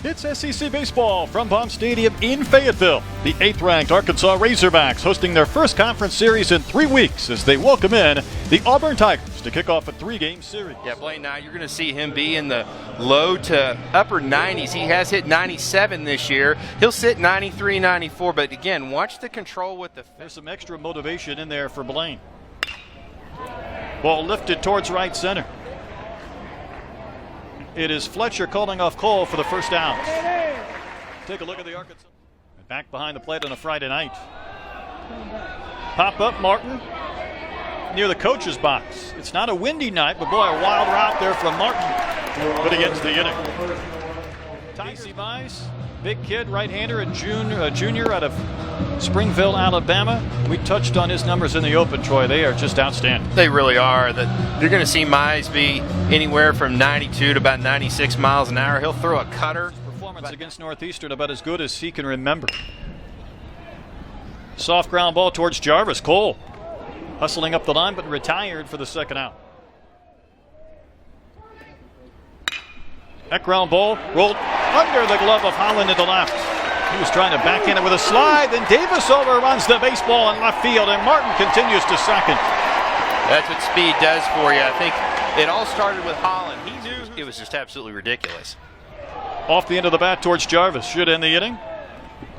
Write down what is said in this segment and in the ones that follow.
It's SEC baseball from Baum Stadium in Fayetteville. The 8th-ranked Arkansas Razorbacks hosting their first conference series in 3 weeks as they welcome in the Auburn Tigers to kick off a 3-game series. Yeah, Blaine, now you're going to see him be in the low to upper 90s. He has hit 97 this year. He'll sit 93, 94, but again, watch the control with the... There's some extra motivation in there for Blaine. Ball lifted towards right center. It is Fletcher calling off Cole for the first out. Take a look at the Arkansas. Back behind the plate on a Friday night. Pop up Martin near the coach's box. It's not a windy night, but boy, a wild route there from Martin. But he gets the inning. Mize, big kid, right-hander, and junior out of Springville, Alabama. We touched on his numbers in the open, Troy. They are just outstanding. They really are. You're going to see Mize be anywhere from 92 to about 96 miles an hour. He'll throw a cutter. His performance against Northeastern about as good as he can remember. Soft ground ball towards Jarvis. Cole hustling up the line, but retired for the second out. That ground ball rolled under the glove of Holland to the left. He was trying to backhand it with a slide, then Davis overruns the baseball in left field, and Martin continues to second. That's what speed does for you. I think it all started with Holland. He knew it was just absolutely ridiculous. Off the end of the bat towards Jarvis. Should end the inning.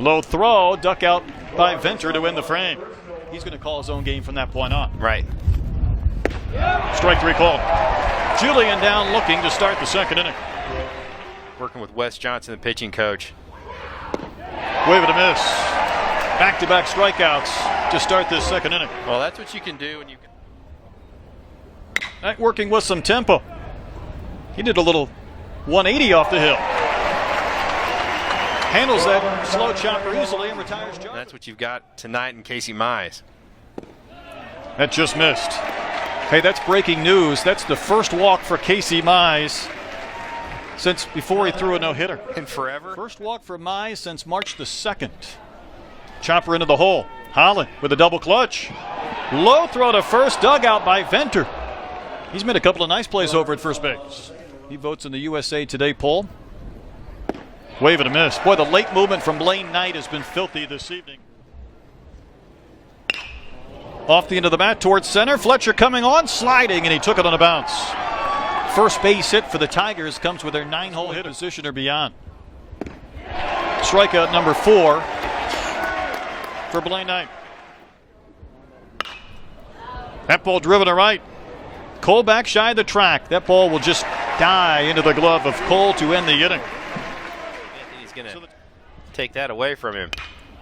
Low throw, duck out by Venter to win the frame. He's going to call his own game from that point on. Right. Strike 3 called. Julian down looking to start the second inning. Working with Wes Johnson, the pitching coach. Wave and a miss. Back-to-back strikeouts to start this second inning. Well, that's what you can do when you can. Working with some tempo. He did a little 180 off the hill. Handles that slow chopper easily and retires Jarvis. That's what you've got tonight in Casey Mize. That just missed. Hey, that's breaking news. That's the first walk for Casey Mize since before he threw a no-hitter. And forever. First walk for Mize since March the 2nd. Chopper into the hole. Holland with a double clutch. Low throw to first, dug out by Venter. He's made a couple of nice plays over at first base. He votes in the USA Today poll. Wave and a miss. Boy, the late movement from Blaine Knight has been filthy this evening. Off the end of the bat towards center. Fletcher coming on, sliding, and he took it on a bounce. First base hit for the Tigers comes with their 9-hole hit position or beyond. Strikeout number 4 for Blaine Knight. That ball driven to right. Cole back shy of the track. That ball will just die into the glove of Cole to end the inning. He's going to take that away from him.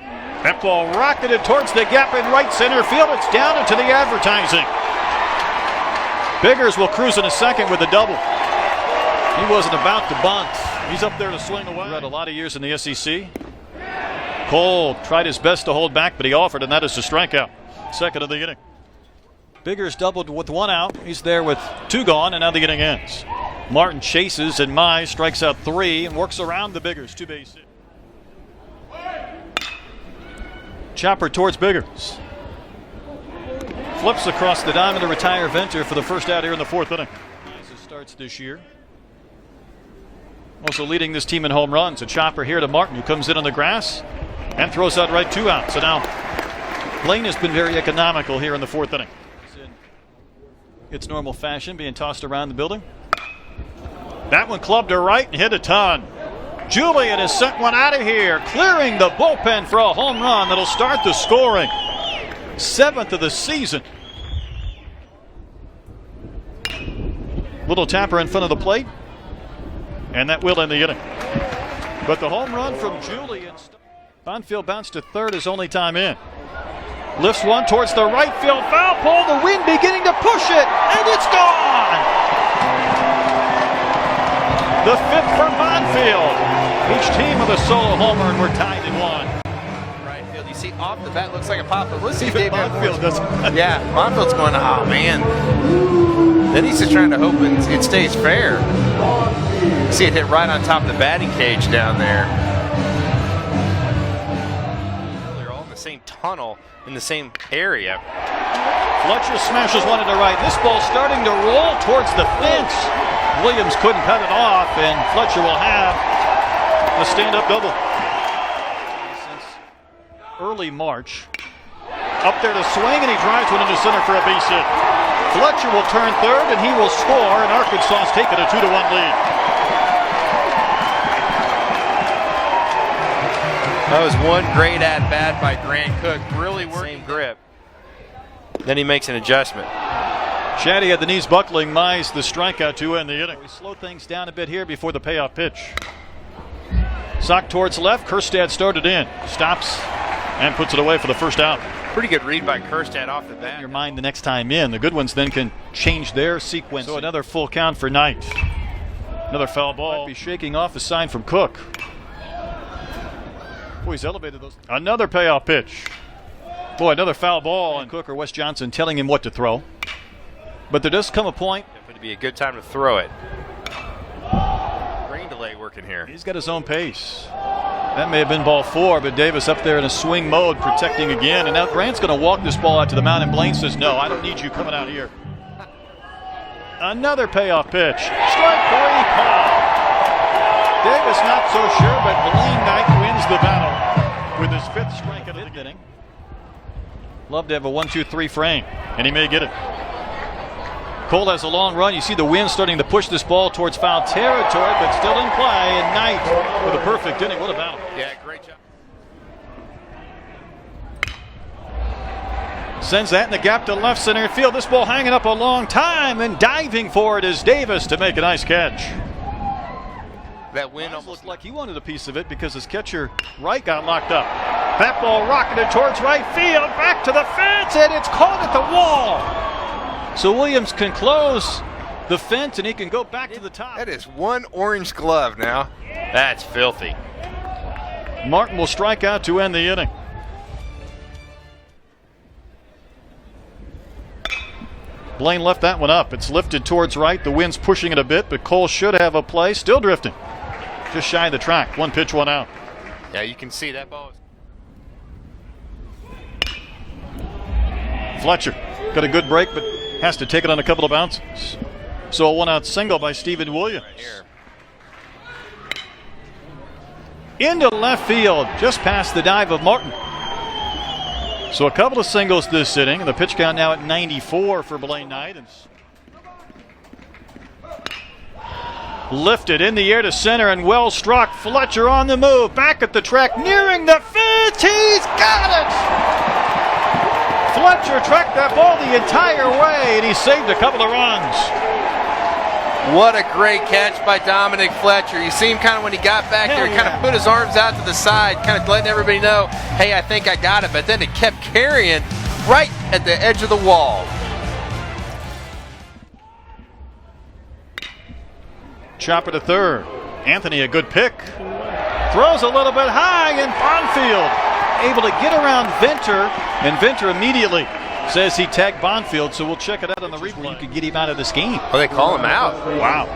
That ball rocketed towards the gap in right center field. It's down into the advertising. Biggers will cruise in a second with a double. He wasn't about to bunt. He's up there to swing away. Had a lot of years in the SEC. Cole tried his best to hold back, but he offered, and that is a strikeout. Second of the inning. Biggers doubled with 1 out. He's there with 2 gone, and now the inning ends. Martin chases, and Mize strikes out 3 and works around the Biggers. 2-base hit. Chopper towards Biggers. Flips across the diamond to retire Venter for the first out here in the 4th inning. Mize starts this year. Also leading this team in home runs. A chopper here to Martin, who comes in on the grass and throws out right 2 outs. So now Blaine has been very economical here in the 4th inning. In its normal fashion, being tossed around the building. That one clubbed to right and hit a ton. Julian has sent one out of here, clearing the bullpen for a home run that'll start the scoring. 7th of the season. Little tapper in front of the plate, and that will end the inning. But the home run from Julian. Bonfield bounced to third his only time in. Lifts one towards the right field foul pole. The wind beginning to push it, and it's gone. The 5th for Bonfield. Each team with a solo homer, and we're tied in 1. Right field. You see, off the bat looks like a pop, but let's see if Even Bonfield doesn't. Yeah, Bonfield's going, oh man. Then he's just trying to hope it stays fair. See it hit right on top of the batting cage down there. They're all in the same tunnel, in the same area. Fletcher smashes one into right. This ball starting to roll towards the fence. Williams couldn't cut it off, and Fletcher will have The stand-up double. Since early March. Up there to swing, and he drives one into center for a base hit. Fletcher will turn third, and he will score, and Arkansas has taken a 2-1 lead. That was one great at-bat by Grant Cook. Really working. Same grip. Then he makes an adjustment. Shaddy had the knees buckling. Mize the strikeout to end the inning. We slow things down a bit here before the payoff pitch. Sock towards left. Kerstad started in. Stops and puts it away for the first out. Pretty good read by Kerstad off the bat. Your mind the next time in. The good ones then can change their sequence. So another full count for Knight. Another foul ball. Might be shaking off a sign from Cook. Boy, he's elevated those. Another payoff pitch. Boy, another foul ball. And Cook or Wes Johnson telling him what to throw. But there does come a point. It would be a good time to throw it. Rain delay working here. He's got his own pace. That may have been ball 4, but Davis up there in a swing mode, protecting again. And now Grant's going to walk this ball out to the mound, and Blaine says, no, I don't need you coming out here. Another payoff pitch. Strike 3, Paul. Davis not so sure, but Blaine Knight wins the battle with his 5th strike of the inning. Love to have a 1-2-3 frame, and he may get it. Cole has a long run. You see the wind starting to push this ball towards foul territory, but still in play. And Knight with a perfect inning. What a battle. Yeah, great job. Sends that in the gap to left center field. This ball hanging up a long time, and diving for it is Davis to make a nice catch. That wind almost looked like he wanted a piece of it because his catcher right got locked up. That ball rocketed towards right field, back to the fence, and it's caught at the wall. So Williams can close the fence, and he can go back to the top. That is one orange glove now. That's filthy. Martin will strike out to end the inning. Blaine left that one up. It's lifted towards right. The wind's pushing it a bit, but Cole should have a play. Still drifting. Just shy of the track. 1 pitch, 1 out. Yeah, you can see that ball. Fletcher got a good break, but has to take it on a couple of bounces. So a 1-out single by Stephen Williams. Right here. Into left field, just past the dive of Martin. So a couple of singles this inning, and the pitch count now at 94 for Blaine Knight. Lifted in the air to center and well struck. Fletcher on the move, back at the track, nearing the fence. He's got it! Fletcher tracked that ball the entire way, and he saved a couple of runs. What a great catch by Dominic Fletcher. You see him kind of when he got back there, kind of put his arms out to the side, kind of letting everybody know, hey, I think I got it. But then it kept carrying right at the edge of the wall. Chopper to third. Anthony, a good pick. Throws a little bit high, and Bonfield able to get around Venter, and Venter immediately says he tagged Bonfield, so we'll check it out on the replay. You could get him out of this game. Oh, they call him out. Wow.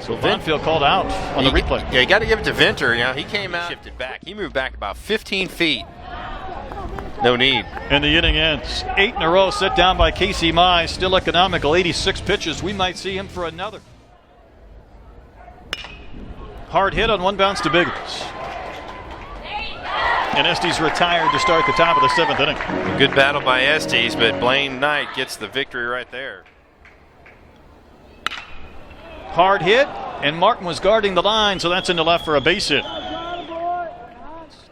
So Bonfield called out on the replay. Yeah, you got to give it to Venter. You know, he came out, shifted back. He moved back about 15 feet. No need. And the inning ends. 8 in a row set down by Casey Mize. Still economical, 86 pitches. We might see him for another. Hard hit on one bounce to Biggles. And Estes retired to start the top of the 7th inning. Good battle by Estes, but Blaine Knight gets the victory right there. Hard hit, and Martin was guarding the line, so that's into left for a base hit.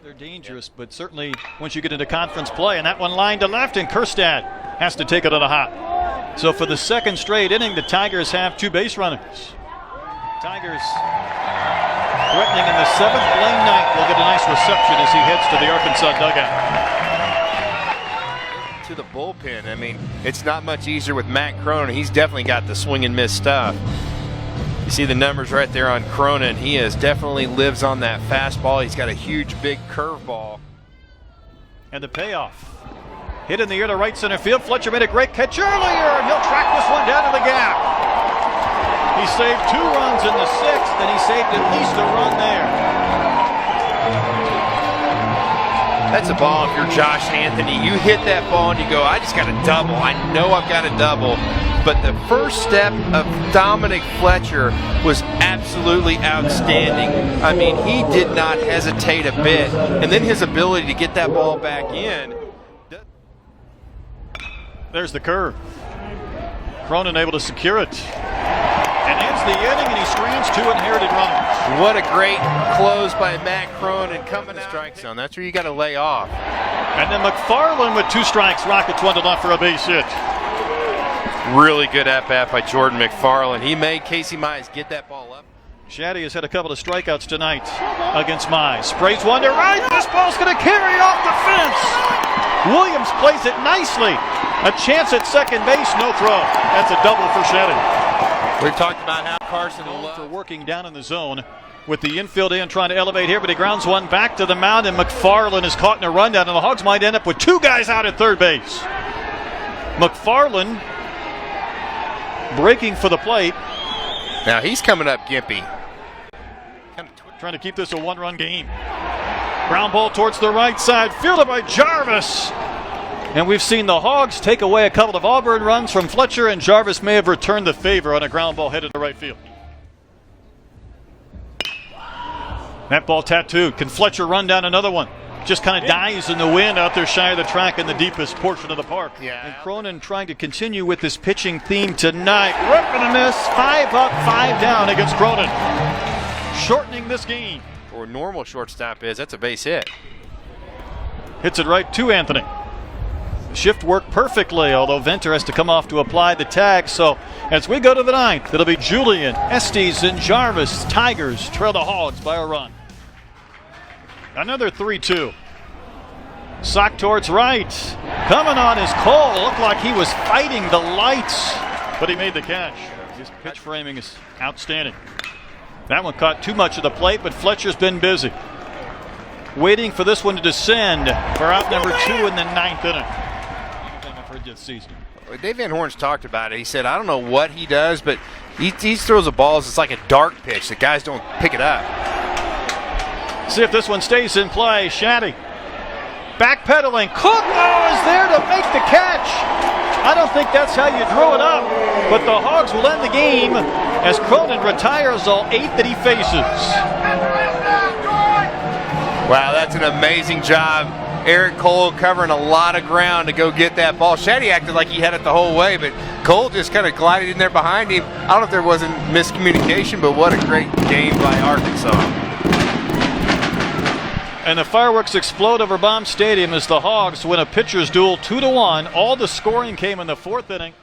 They're dangerous, but certainly once you get into conference play, and that one lined to left, and Kerstad has to take it on a hop. So for the 2nd straight inning, the Tigers have 2 base runners. Tigers threatening in the 7th. Blaine Knight will get a nice reception as he heads to the Arkansas dugout. To the bullpen. I mean, it's not much easier with Matt Cronin. He's definitely got the swing and miss stuff. You see the numbers right there on Cronin. He definitely lives on that fastball. He's got a huge, big curveball. And the payoff. Hit in the air to right center field. Fletcher made a great catch earlier, and he'll track this one down to the gap. He saved 2 runs in the 6th, and he saved at least a run there. That's a ball if you're Josh Anthony. You hit that ball and you go, I just got a double. I know I've got a double. but the first step of Dominic Fletcher was absolutely outstanding. I mean, he did not hesitate a bit, and then his ability to get that ball back in. There's the curve. Cronin able to secure it. And ends the inning, and he screens two inherited runners. What a great close by Matt Cronin coming out. Strike zone. That's where you got to lay off. And then McFarland with 2 strikes, rockets 1 to left for a base hit. Really good at-bat by Jordan McFarland. He made Casey Mize get that ball up. Shaddy has had a couple of strikeouts tonight against Mize. Sprays one to right. This ball's going to carry off the fence. Williams plays it nicely. A chance at second base, no throw. That's a double for Shaddy. We've talked about how Carson for working down in the zone with the infield in trying to elevate here, but he grounds one back to the mound, and McFarland is caught in a rundown, and the Hogs might end up with 2 guys out at third base. McFarland breaking for the plate. Now he's coming up gimpy. Trying to keep this a 1-run game. Ground ball towards the right side, fielded by Jarvis. And we've seen the Hogs take away a couple of Auburn runs from Fletcher, and Jarvis may have returned the favor on a ground ball headed to right field. That ball tattooed. Can Fletcher run down another one? Just kind of dies in the wind out there shy of the track in the deepest portion of the park. Yeah. And Cronin trying to continue with this pitching theme tonight. Ripping a miss. 5 up, 5 down against Cronin. Shortening this game. Or normal shortstop is, that's a base hit. Hits it right to Anthony. The shift worked perfectly, although Venter has to come off to apply the tag. So as we go to the 9th, it'll be Julian, Estes, and Jarvis. Tigers trail the Hogs by a run. Another 3-2. Sock towards right. Coming on is Cole. Looked like he was fighting the lights, but he made the catch. His pitch framing is outstanding. That one caught too much of the plate, but Fletcher's been busy. Waiting for this one to descend for out number 2 in the 9th inning. Anything I've heard this season. Dave Van Horn's talked about it. He said, I don't know what he does, but he throws the balls. It's like a dart pitch. The guys don't pick it up. See if this one stays in play. Shaddy backpedaling. Cook is there to make the catch. I don't think that's how you throw it up, but the Hogs will end the game as Cronin retires all 8 that he faces. Wow, that's an amazing job. Eric Cole covering a lot of ground to go get that ball. Shaddy acted like he had it the whole way, but Cole just kind of glided in there behind him. I don't know if there wasn't miscommunication, but what a great game by Arkansas. And the fireworks explode over Baum Stadium as the Hogs win a pitcher's duel 2-1. All the scoring came in the 4th inning.